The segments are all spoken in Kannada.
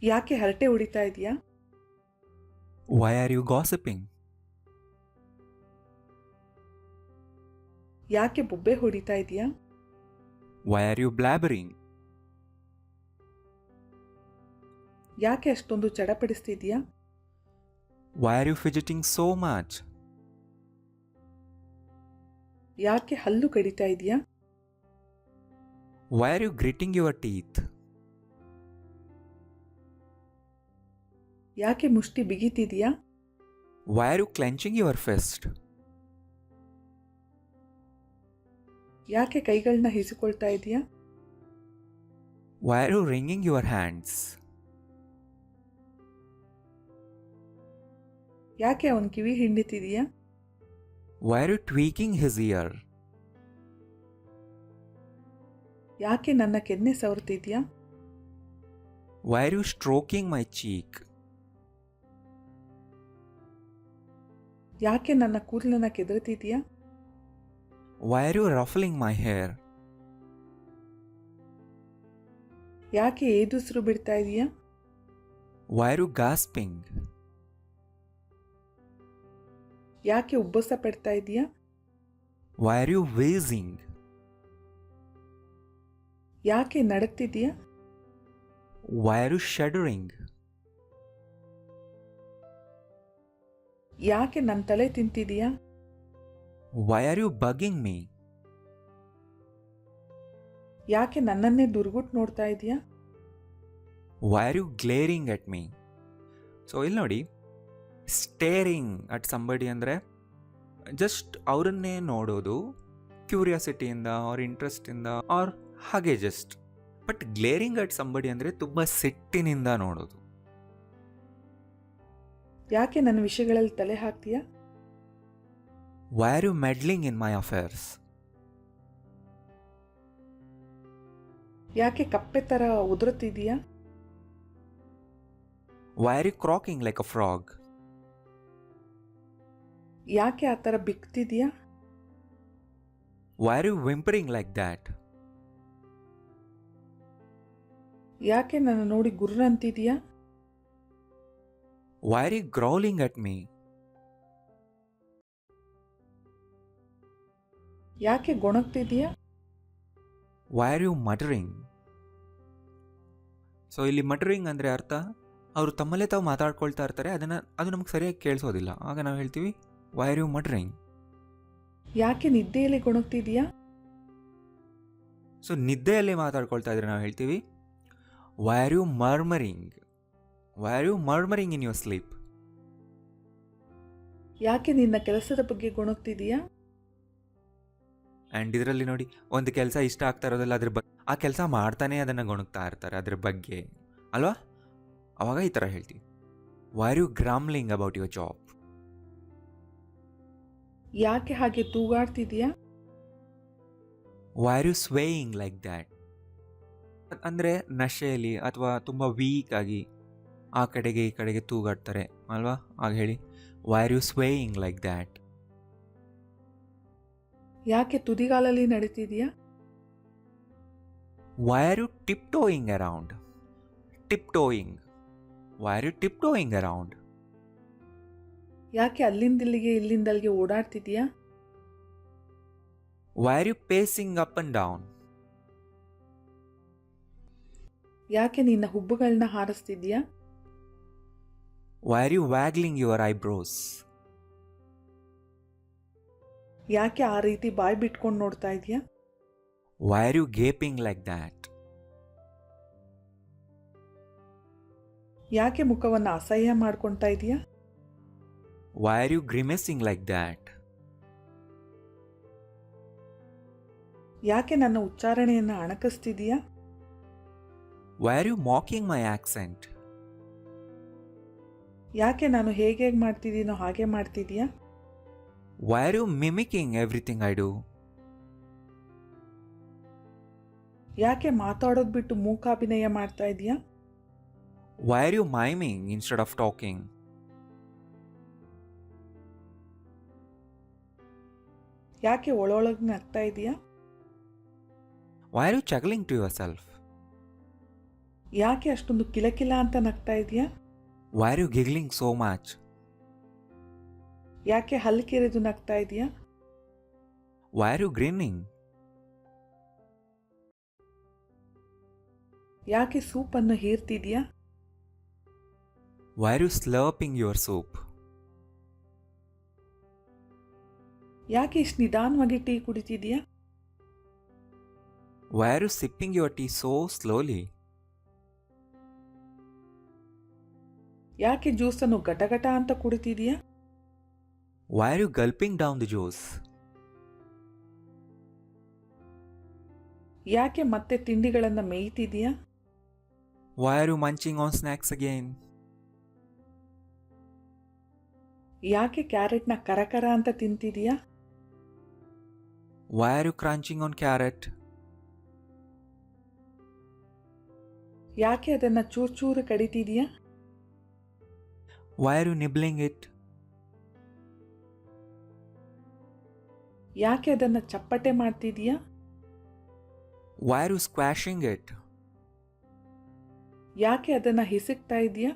ಯಾಕೆ ಹರಟೆ ಹೊಡಿತಾ ಇದೀಯಾ? Why are you gossiping? ಯಾಕೆ ಬೊಬ್ಬೆ ಹೊಡಿತಾ ಇದೀಯಾ? Why are you blabbering? ಯಾಕೆ ಅಷ್ಟೊಂದು ಚಡಪಡಿಸ್ತಿದೀಯಾ? Why are you fidgeting so much? ಯಾಕೆ ಹಲ್ಲು ಕಡಿತಾ ಇದೀಯಾ? Why are you gritting your teeth? ಯಾಕೆ ಮುಷ್ಟಿ ಬಿಗಿತಿದೀಯಾ? Why are you clenching your fist? ಯಾಕೆ ಕೈಗಳನ್ನ ಹಿಸಿಕೊಳ್ತಾ ಇದೀಯಾ? Why are you wringing your hands? ಯಾಕೆ ಅವನ್ ಕಿವಿ ಹಿಂಡಿತಿದೀಯಾ? Why are you tweaking his ear? ಯಾಕೆ ನನ್ನ ಕೆನ್ನೆ ಸವರ್ತಿದ್ಯಾ? Why are you stroking my cheek? ಯಾಕೆ ನನ್ನ ಕೂದಲನ್ನ ಕೆದರ್ತಿದ್ಯಾ? Why are you ruffling my hair? ಯಾಕೆ ಏದುಸಿರು ಬಿಡ್ತಾ ಇದೀಯಾ? Why are you gasping? ಯಾಕೆ ಉಬ್ಬಸ ಪಡ್ತಾ ಇದೀಯಾ? Why are you wheezing? ಯಾಕೆ ನಡಕ್ತಿದೀಯಾ? Why are you shuddering? ಯಾಕೆ ನನ್ನ ತಲೆ ತಿಂತಿದೀಯಾ? Why are you bugging me? ಯಾಕೆ ನನ್ನನ್ನೇ ದುರ್ಗುಟ್ ನೋಡ್ತಾ ಇದೀಯಾ? Why are you glaring at me? So ಇಲ್ಲಿ ನೋಡಿ, ಸ್ಟೇರಿಂಗ್ ಅಟ್ ಸಂಬಡಿ ಅಂದರೆ ಜಸ್ಟ್ ಅವರನ್ನೇ ನೋಡೋದು ಕ್ಯೂರಿಯಾಸಿಟಿಯಿಂದ ಆರ್ ಇಂಟ್ರೆಸ್ಟಿಂದ ಆರ್ ಹಾಗೆ just. But glaring at somebody ಅಂದರೆ ತುಂಬ ಸಿಟ್ಟಿನಿಂದ ನೋಡೋದು. ಯಾಕೆ ನನ್ನ ವಿಷಯಗಳಲ್ಲಿ ತಲೆ ಹಾಕ್ತೀಯಾ? Why are you meddling in my affairs? ಯಾಕೆ ಕಪ್ಪೆ ತರ ಉದುರುತ್ತಿದೀಯಾ? Why are you croaking like a frog? ಯಾಕೆ ಆ ಥರ ಬಿಕ್ತಿದೀಯಾ? Why are you whimpering like that? ಯಾಕೆ ನನ್ನ ನೋಡಿ ಗುರ್ರ ಅಂತಿದೀಯಾ? Why are you growling at me? ಯಾಕೆ ಗೊಣಗ್ತಿದೀಯಾ? Why are you muttering? So ಇಲ್ಲಿ ಮಟರಿಂಗ್ ಅಂದರೆ ಅರ್ಥ ಅವರು ತಮ್ಮಲ್ಲೇ ತಾವು ಮಾತಾಡ್ಕೊಳ್ತಾ ಇರ್ತಾರೆ, ಅದು ನಮಗೆ ಸರಿಯಾಗಿ ಕೇಳಿಸೋದಿಲ್ಲ. ಆಗ ನಾವು ಹೇಳ್ತೀವಿ ವೈ ಆರ್ ಯು ಮಟರಿಂಗ್. ಯಾಕೆ ನಿದ್ದೆಯಲ್ಲಿ ಗೊಣಗ್ತಿದೀಯಾ? ಸೊ ನಿದ್ದೆಯಲ್ಲಿ ಮಾತಾಡ್ಕೊಳ್ತಾ ಇದ್ರೆ ನಾವು ಹೇಳ್ತೀವಿ why are you murmuring. Why are you murmuring in your sleep. ಯಾಕೆ ನಿನ್ನ ಕೆಲಸದ ಬಗ್ಗೆ ಗೊಣಗ್ತಿದೀಯಾ? ಆ್ಯಂಡ್ ಇದರಲ್ಲಿ ನೋಡಿ, ಒಂದು ಕೆಲಸ ಇಷ್ಟ ಆಗ್ತಾ ಇರೋದಿಲ್ಲ, ಅದ್ರ ಬಗ್ಗೆ ಆ ಕೆಲಸ ಮಾಡ್ತಾನೆ ಅದನ್ನು ಗೊಣಗ್ತಾ ಇರ್ತಾರೆ ಅದ್ರ ಬಗ್ಗೆ ಅಲ್ವಾ. ಅವಾಗ ಈ ಥರ ಹೇಳ್ತೀವಿ why are you grumbling about your job. ಯಾಕೆ ಹಾಗೆ ತೂಗಾಡ್ತಿದೀಯಾ? Why are you swaying like that. ಅಂದರೆ ನಶೆಯಲ್ಲಿ ಅಥವಾ ತುಂಬ ವೀಕ್ ಆಗಿ ಆ ಕಡೆಗೆ ಈ ಕಡೆಗೆ ತೂಗಾಡ್ತಾರೆ ಅಲ್ವಾ. ಆಗ ಹೇಳಿ why are you swaying like that. ಯಾಕೆ ತುದಿಗಾಲಲ್ಲಿ ನಡೀತಿದೀಯಾ? Why are you tiptoeing around. Tiptoeing. Why are you tiptoeing around. ಯಾಕೆ ಅಲ್ಲಿಂದಿಲ್ಲಿಗೆ ಇಲ್ಲಿಂದಲ್ಲಿಗೆ ಓಡಾಡ್ತಿದೀಯಾ? Why are you pacing up and down. ಯಾಕೆ ನಿನ್ನ ಹುಬ್ಬುಗಳನ್ನ ಹಾರಿಸ್ತಿದ್ಯಾ? Why are you waggling your eyebrows. ಯಾಕೆ ಆ ರೀತಿ ಬಾಯ್ ಬಿಟ್ಕೊಂಡು ನೋಡ್ತಾ ಇದೀಯಾ? Why are you gaping like that. ಯಾಕೆ ಮುಖವನ್ನು ಅಸಹ್ಯ ಮಾಡ್ಕೊಳ್ತಾ ಇದೀಯಾ? Why are you ಗ್ರಿಮೆಸಿಂಗ್ like that. ಯಾಕೆ ನನ್ನ ಉಚ್ಚಾರಣೆಯನ್ನು ಅಣಕಿಸ್ತಿದೀಯಾ? Why are you mocking my accent. ಯಾಕೆ ನಾನು ಹೇಗೆ ಮಾಡ್ತಿದ್ದೀನೋ ಹಾಗೆ ಮಾಡ್ತಿದೀಯಾ? Why are you mimicking everything I do. ಯಾಕೆ ಮಾತಾಡೋದು ಬಿಟ್ಟು ಮೂಕಾಭಿನಯ ಮಾಡ್ತಾ ಇದೀಯಾ? Why are you miming instead of talking. ಯಾಕೆ ಒಳೊಳಗೆ ನಗ್ತಾ ಇದೀಯಾ? Why are you chuckling to yourself. ಯಾಕೆ ಅಷ್ಟೊಂದು ಕಿಲಕಿಲ ಅಂತ ನಗ್ತಾ ಇದೆಯಾ? Why are you giggling so much? ಯಾಕೆ ಹಲ್ಲು ಕೆರೆದು ನಗ್ತಾ ಇದೆಯಾ? Why are you grinning? ಯಾಕೆ ಸೂಪನ್ನು ಹೀರ್ತಿದ್ಯಾ? Why are you slurping your soup? ಯಾಕೆ ಇಷ್ಟು ನಿಧಾನವಾಗಿ tea ಕುಡಿತಿದ್ಯಾ? Why are you sipping your tea so slowly? ಯಾಕೆ ಜ್ಯೂಸನ್ನು ಗಟಗಟ ಅಂತ ಕುಡಿತಿದ್ಯಾ? Why are you gulping down the juice? ಯಾಕೆ ಮತ್ತೆ ತಿಂಡಿಗಳನ್ನು ಮೇಯ್ತಿದ್ಯಾ? Why are you munching on snacks again? ಯಾಕೆ ಕ್ಯಾರೆಟ್ನ ಕರಕರ ಅಂತ ತಿಂತಿದ್ಯಾ? Why are you crunching on carrot? ಯಾಕೆ ಅದನ್ನು ಚೂರು ಚೂರು ಕಡಿತಿದ್ಯಾ? Why are you nibbling it? ಯಾಕೆ ಅದನ್ನು ಚಪ್ಪಟೆ ಮಾಡ್ತಿದ್ಯಾ? Why are you squashing it? ಯಾಕೆ ಅದನ್ನು ಹಿಸುಕ್ತಾ ಇದೆಯಾ?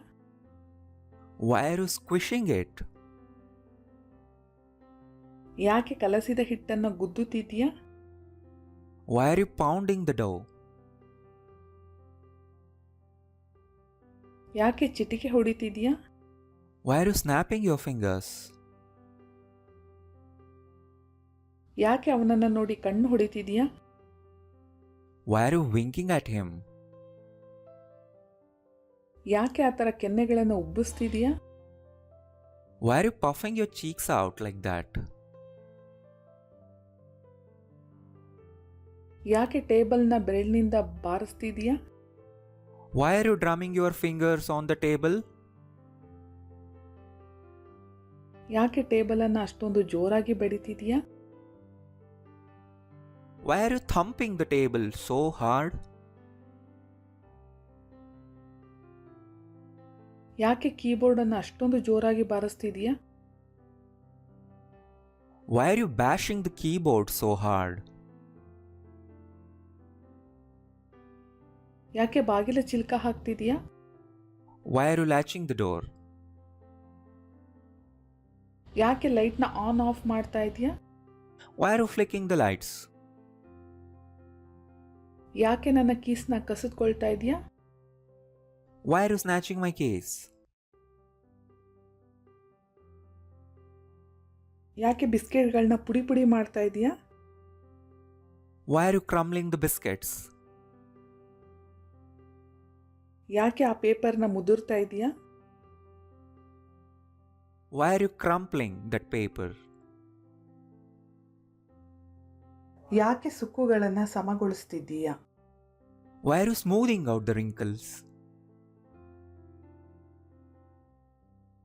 Why are you squishing it? ಯಾಕೆ ಕಲಸಿದ ಹಿಟ್ಟನ್ನು ಗುದ್ದುತ್ತಿದ್ಯಾ? Why are you pounding the dough? ಯಾಕೆ ಚಿಟಿಕೆ ಹೊಡಿತಿದ್ಯಾ? Why are you snapping your fingers? ಯಾಕೆ ಅವನನ್ನು ನೋಡಿ ಕಣ್ಣು ಹೊಡಿತಿದ್ಯಾ? Why are you winking at him? ಯಾಕೆ ಆ ಥರ ಕೆನ್ನೆಗಳನ್ನು ಉಬ್ಬಿಸ್ತಿದ್ಯಾ? Why are you puffing your cheeks out like that? ಯಾಕೆ ಟೇಬಲ್ನ ಬೆರಳಿನಿಂದ ಬಾರಿಸ್ತಿದ್ಯಾ? Why are you drumming your fingers on the table? ಯಾಕೆ ಟೇಬಲನ್ನು ಅಷ್ಟೊಂದು ಜೋರಾಗಿ ಬಡಿತಿದ್ಯಾ? Why are you thumping the table so hard? ಯಾಕೆ ಕೀಬೋರ್ಡನ್ನು ಅಷ್ಟೊಂದು ಜೋರಾಗಿ ಬಾರಿಸ್ತಿದ್ಯಾ? Why are you bashing the keyboard so hard? ಯಾಕೆ ಬಾಗಿಲ ಚಿಲ್ಕ ಹಾಕ್ತಿದ್ಯಾ? Why are you latching the door? ಯಾಕೆ ಲೈಟ್ನ ಆನ್ ಆಫ್ ಮಾಡ್ತಾ ಇದೆಯಾ? Why are you flicking the lights? ಯಾಕೆ ನನ್ನ ಕೀಸ್ನ ಕಸಿದ್ಕೊಳ್ತಾ ಇದೆಯಾ? Why are you snatching my keys? ಯಾಕೆ ಬಿಸ್ಕೆಟ್ಗಳನ್ನ ಪುಡಿ ಪುಡಿ ಮಾಡ್ತಾ ಇದೆಯಾ? Why are you crumbling the biscuits? ಯಾಕೆ ಆ ಪೇಪರ್ನ ಮುದುರ್ತಾ ಇದೆಯಾ? Why are you crumpling that paper? ಯಾಕೆ ಸುಕ್ಕುಗಳನ್ನು ಸಮಗೊಳಿಸ್ತಿದ್ದೀಯಾ? Why are you smoothing out the wrinkles?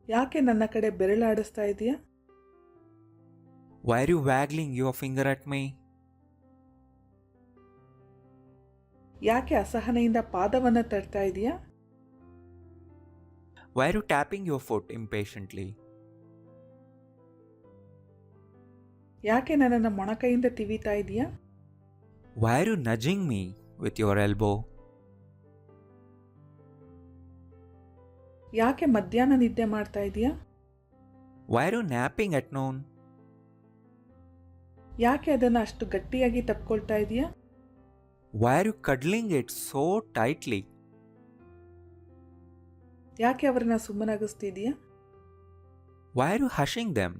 ಯಾಕೆ ನನ್ನ ಕಡೆ ಬೆರಳಾಡಿಸ್ತಾ ಇದೆಯಾ? Why are you waggling your finger at me? ಯಾಕೆ ಅಸಹನೆಯಿಂದ ಪಾದವನ್ನು ತಡ್ತಾ ಇದೆಯಾ? Why are you tapping your foot impatiently? ಯಾಕೆ ನನ್ನನ್ನು ಮೊಣಕೈಯಿಂದ ತಿವಿತಾ ಇದೆಯಾ? Why are you nudging me with your elbow? ಯಾಕೆ ಮಧ್ಯಾಹ್ನ ನಿದ್ದೆ ಮಾಡ್ತಾ ಇದೆಯಾ? Why are you napping at noon? ಯಾಕೆ ಅದನ್ನು ಅಷ್ಟು ಗಟ್ಟಿಯಾಗಿ ತಪ್ಕೊಳ್ತಾ ಇದೆಯಾ? Why are you cuddling it so tightly? ಯಾಕೆ ಅವರನ್ನ ಸುಮ್ಮನಾಗಿಸ್ತಿದೀಯಾ? Why are you hushing them?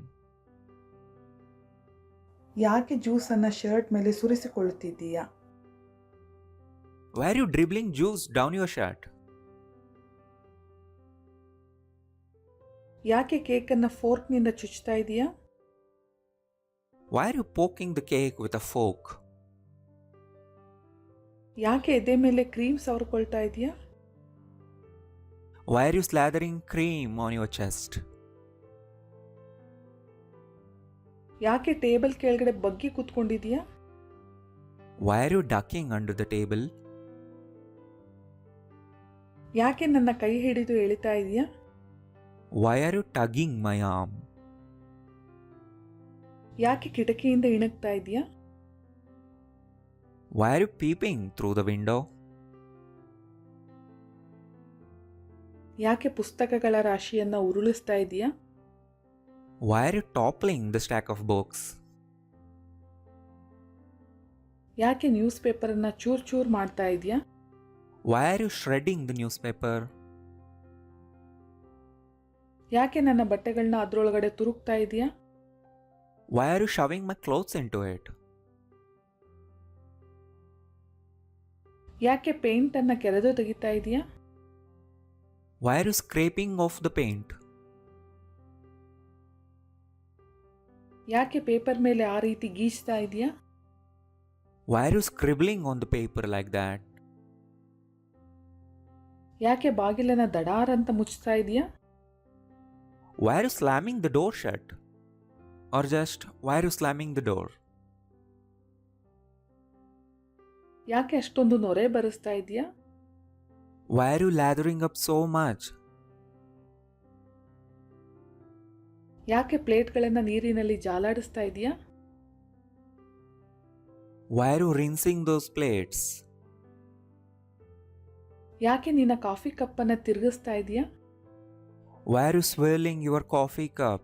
ಯಾಕೆ ಜ್ಯೂಸನ್ನು ಶರ್ಟ್ ಮೇಲೆ ಸುರಿಸಿಕೊಳ್ಳುತ್ತಿದ್ದೀಯಾ? Why are you dribbling juice down your shirt? ಯಾಕೆ ಕೇಕನ್ನು ಫೋರ್ಕ್ನಿಂದ ಚುಚ್ತಾ ಇದೆಯಾ? Why are you poking the cake with a fork? ಯಾಕೆ ಎದೆ ಮೇಲೆ ಕ್ರೀಮ್ ಸವರ್ಕೊಳ್ತಾ ಇದೆಯಾ? Why are you slathering cream on your chest? ಯಾಕೆ ಟೇಬಲ್ ಕೆಳಗಡೆ ಬಗ್ಗಿ ಕೂತ್ಕೊಂಡಿದೀಯಾ? Why are you ducking under the table? ಯಾಕೆ ನನ್ನ ಕೈ ಹಿಡಿದು ಎಳಿತಾ ಇದೆಯಾ? Why are you tugging my arm? ಯಾಕೆ ಕಿಟಕಿಯಿಂದ ಇಣಗ್ತಾ ಇದೆಯಾ? Why are you peeping through the window? ಯಾಕೆ ಪುಸ್ತಕಗಳ ರಾಶಿಯನ್ನು ಉರುಳಿಸ್ತಾ ಇದೆಯಾ? Why are you toppling the stack of books? ಯಾಕೆ ನ್ಯೂಸ್ ಪೇಪರನ್ನು ಚೂರು ಚೂರು ಮಾಡ್ತಾ ಇದೆಯಾ? Why are you shredding the newspaper? ಯಾಕೆ ನನ್ನ ಬಟ್ಟೆಗಳನ್ನ ಅದರೊಳಗಡೆ ತುರುಕ್ತಾ ಇದೆಯಾ? Why are you shoving my clothes into it? ಯಾಕೆ ಪೇಂಟನ್ನು ಕೆರೆದು ತೆಗಿತಾ ಇದೆಯಾ? Why are you scraping off the paint? ಯಾಕೆ ಪೇಪರ್ ಮೇಲೆ ಆ ರೀತಿ ಗೀಚ್ತಾ ಇದೆಯಾ? Why are you scribbling on the paper like that? ಯಾಕೆ ಬಾಗಿಲನ್ನು ದಡಾರಂತ ಮುಚ್ತಾ ಇದೆಯಾ? Why are you slamming the door shut? Or just, why are you slamming the door? ಯಾಕೆ ಅಷ್ಟೊಂದು ನೊರೆ ಬರಿಸ್ತಾ ಇದೆಯಾ? Why are you lathering up so much? ಯಾಕೆ ಪ್ಲೇಟ್ಗಳನ್ನು ನೀರಿನಲ್ಲಿ ಜಾಲಾಡಿಸ್ತಾ ಇದೆಯಾ? Why are you rinsing those plates? ಯಾಕೆ ನಿನ್ನ ಕಾಫಿ ಕಪ್ಪನ್ನು ತಿರುಗಿಸ್ತಾ ಇದೆಯಾ? Why are you swirling your coffee cup?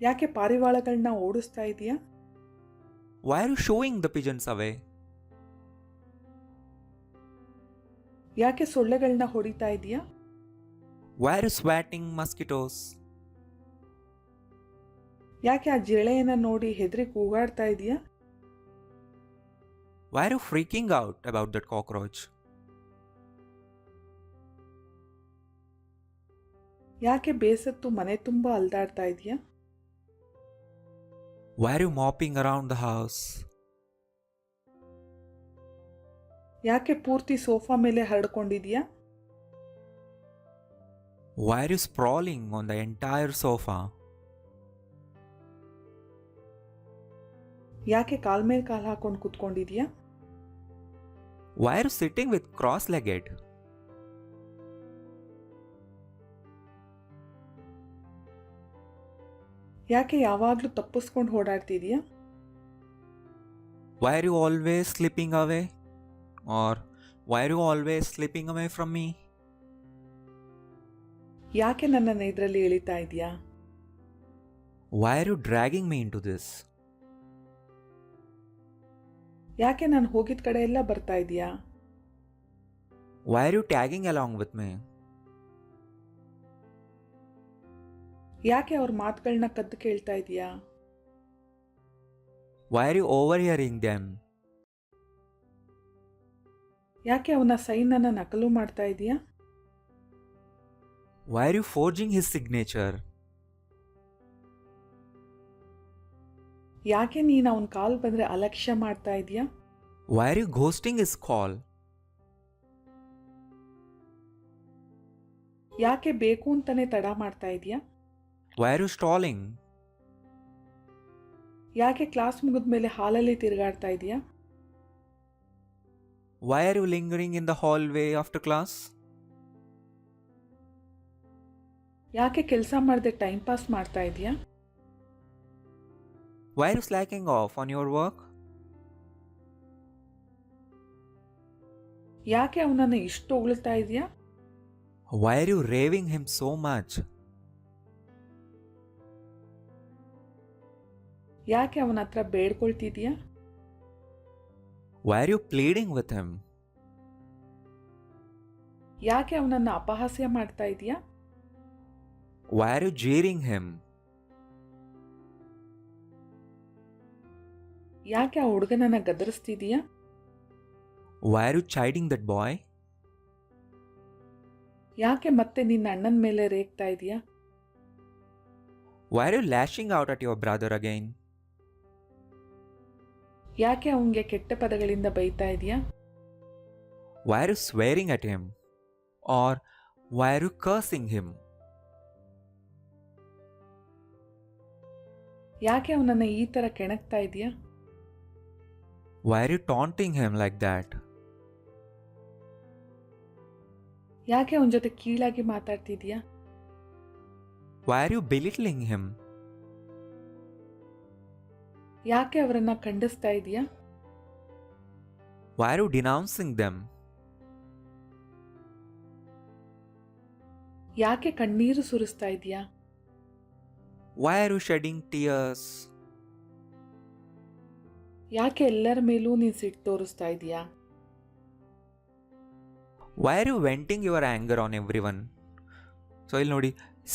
ಯಾಕೆ ಪಾರಿವಾಳಗಳನ್ನ ಓಡಿಸ್ತಾ ಇದೆಯಾ? Why are you shooing the pigeons away? ಯಾಕೆ ಸೊಳ್ಳೆಗಳನ್ನ ಹೊಡಿತಾ ಇದೆಯಾ? Why are you swatting mosquitoes? ಯಾಕೆ ಆ ಜಿರಳೆಯನ್ನು ನೋಡಿ ಹೆದರಿ ಕೂಗಾಡ್ತಾ ಇದೆಯಾ? Why are you freaking out about that cockroach? ಯಾಕೆ ಬೇಸತ್ತು ಮನೆ ತುಂಬ ಅಲ್ದಾಡ್ತಾ ಇದೆಯಾ? Why are you mopping around the house? ಯಾಕೆ ಪೂರ್ತಿ ಸೋಫಾ ಮೇಲೆ ಹರಡ್ಕೊಂಡಿದೆಯಾ? Why are you sprawling on the entire sofa? ಯಾಕೆ ಕಾಲ್ ಮೇಲೆ ಕಾಲು ಹಾಕೊಂಡು ಕೂತ್ಕೊಂಡಿದೆಯಾ? Why are you sitting with cross-legged? ಯಾಕೆ ಯಾವಾಗಲೂ ತಪ್ಪಿಸ್ಕೊಂಡು ಓಡಾಡ್ತಿದೆಯಾ? Why are you always slipping away? Or why are you always slipping away from me? ಯಾಕೆ ನನ್ನನ್ನು ಇದರಲ್ಲಿ ಎಳಿತಾ ಇದೆಯಾ? Why are you dragging me into this? ಯಾಕೆ ನಾನು ಹೋಗಿದ ಕಡೆ ಎಲ್ಲ ಬರ್ತಾ ಇದೆಯಾ? Why are you tagging along with me? ಯಾಕೆ ಅವ್ರ ಮಾತುಗಳನ್ನ ಕದ್ದು ಕೇಳ್ತಾ ಇದೆಯಾ? Why are you overhearing them? ಯಾಕೆ ಅವನ ಸೈನನ್ನು ನಕಲು ಮಾಡ್ತಾ ಇದೆಯಾ? Why are you forging his signature? ಯಾಕೆ ನೀನು ಅವನ ಕಾಲ್ ಬಂದರೆ ಅಲಕ್ಷ್ಯ ಮಾಡ್ತಾ ಇದೆಯಾ? Why are you ghosting his call? ಯಾಕೆ ಬೇಕು ಅಂತಾನೆ ತಡ ಮಾಡ್ತಾ ಇದೆಯಾ? Why are you stalling? ಯಾಕೆ ಕ್ಲಾಸ್ ಮುಗಿದ ಮೇಲೆ ಹಾಲಲ್ಲಿ ತಿರುಗಾಡ್ತಾ ಇದೆಯಾ? Why are you lingering in the hallway after class? ಯಾಕೆ ಕೆಲಸ ಮಾಡದೆ ಟೈಮ್ ಪಾಸ್ ಮಾಡ್ತಾ ಇದೆಯಾ? Why are you slacking off on your work? ಯಾಕೆ ಅವನನ್ನು ಇಷ್ಟು ಹೊಗಳ್ತಾ ಇದೆಯಾ? Why are you raving him so much? ಯಾಕೆ ಅವನ ಹತ್ರ ಬೇಡ್ಕೊಳ್ತಿದೀಯಾ? Why are you pleading with him? ಯಾಕೆ ಅವನನ್ನು ಅಪಹಾಸ್ಯ ಮಾಡ್ತಾ ಇದೆಯಾ? Why are you jeering him? ಯಾಕೆ ಆ ಹುಡುಗನನ್ನು ಗದರಿಸ್ತಿದೀಯಾ? Why are you chiding that boy? ಯಾಕೆ ಮತ್ತೆ ನಿನ್ನ ಅಣ್ಣನ ಮೇಲೆ ರೇಗ್ತಾ ಇದೆಯಾ? Why are you lashing out at your brother again? ಯಾಕೆ ಅವನಿಗೆ ಕೆಟ್ಟ ಪದಗಳಿಂದ ಬೈತಾ ಇದೆಯಾ? Why are you swearing at him? Or why are you cursing him? ಯಾಕೆ ಅವನನ್ನು ಈ ಥರ ಕೆಣಕ್ತಾ ಇದೆಯಾ? Why are you taunting him like that? ಯಾಕೆ ಅವನ ಜೊತೆ ಕೀಳಾಗಿ ಮಾತಾಡ್ತಿದೀಯಾ? Why are you belittling him? ಯಾಕೆ ಅವರನ್ನ ಖಂಡಿಸ್ತಾ ಇದೀಯಾ? Why are you denouncing them? ಯಾಕೆ ಕಣ್ಣೀರು ಸುರಿಸ್ತಾ ಇದೆಯಾ? Why are you shedding tears? ಯಾಕೆ ಎಲ್ಲರ ಮೇಲೂ ನೀನು ಸಿಟ್ಟು ತೋರಿಸ್ತಾ ಇದೆಯಾ? Why are you venting your anger on everyone? So ಇಲ್ಲಿ ನೋಡಿ,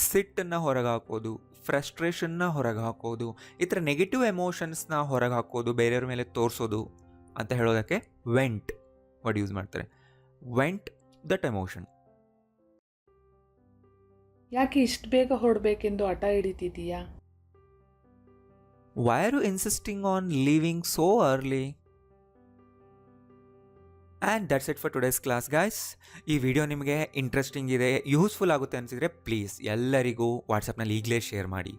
ಸಿಟ್ಟನ್ನು ಹೊರಗೆ ಹಾಕೋದು, ಫ್ರಸ್ಟ್ರೇಷನ್ನ ಹೊರಗೆ ಹಾಕೋದು, ಈ ಥರ ನೆಗೆಟಿವ್ ಎಮೋಷನ್ಸ್ನ ಹೊರಗೆ ಹಾಕೋದು, ಬೇರೆಯವ್ರ ಮೇಲೆ ತೋರಿಸೋದು ಅಂತ ಹೇಳೋದಕ್ಕೆ ವೆಂಟ್ ವರ್ಡ್ ಯೂಸ್ ಮಾಡ್ತಾರೆ. Vent that emotion. ಯಾಕೆ ಇಷ್ಟು ಬೇಗ ಹೊರಡಬೇಕೆಂದು ಹಠ ಹಿಡಿತಿದ್ದೀಯಾ? Why are you insisting on leaving so early? And that's it for today's class guys. ಈ ವಿಡಿಯೋ ನಿಮಗೆ ಇಂಟ್ರೆಸ್ಟಿಂಗ್ ಇದೆ, ಯೂಸ್ಫುಲ್ ಆಗುತ್ತೆ ಅನಿಸಿದರೆ ಪ್ಲೀಸ್ ಎಲ್ಲರಿಗೂ ವಾಟ್ಸಪ್ನಲ್ಲಿ ಈಗಲೇ ಶೇರ್ ಮಾಡಿ.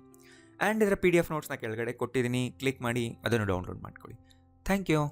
ಆ್ಯಂಡ್ ಇದರ PDF ನೋಟ್ಸ್ನ ಕೆಳಗಡೆ ಕೊಟ್ಟಿದ್ದೀನಿ, ಕ್ಲಿಕ್ ಮಾಡಿ ಅದನ್ನು ಡೌನ್ಲೋಡ್ ಮಾಡ್ಕೊಳ್ಳಿ. Thank you.